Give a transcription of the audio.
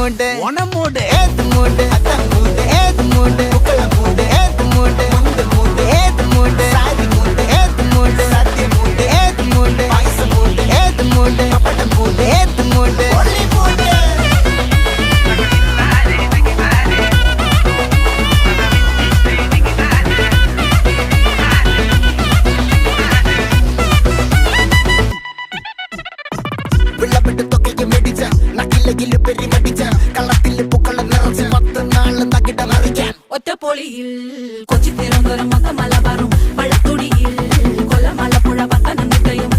மூடு ஒன மூடு ஏத்து மூடு அதான் மூடு ஏத்து மூடு புக்கல மூடு ஏத்து மூடு முண்டு மூடு ஏத்து மூடு சாதி மூடு ஏத்து மூடு சத்திய மூடு ஏத்து மூடு பாயச மூடு ஏத்து மூடு அப்பட்ட மூடு ஏத்து மூடு ஒல்லி மூடு വിളവിട്ട് തൊക്കയ്ക്ക് മെടിച്ച നക്കിലകില് പെരി മടിച്ച കള്ളത്തില് പൂക്കള നിറച്ച് 10 നാള് നകിട നിറയ്ക്കാൻ ഒറ്റപ്പൊളിയിൽ കൊച്ചി തിരുവനന്തപുരം മൊത്തം മലബാറും പഴത്തൊടിയിൽ കൊല്ലം ആലപ്പുഴ പത്തനംതിട്ടയും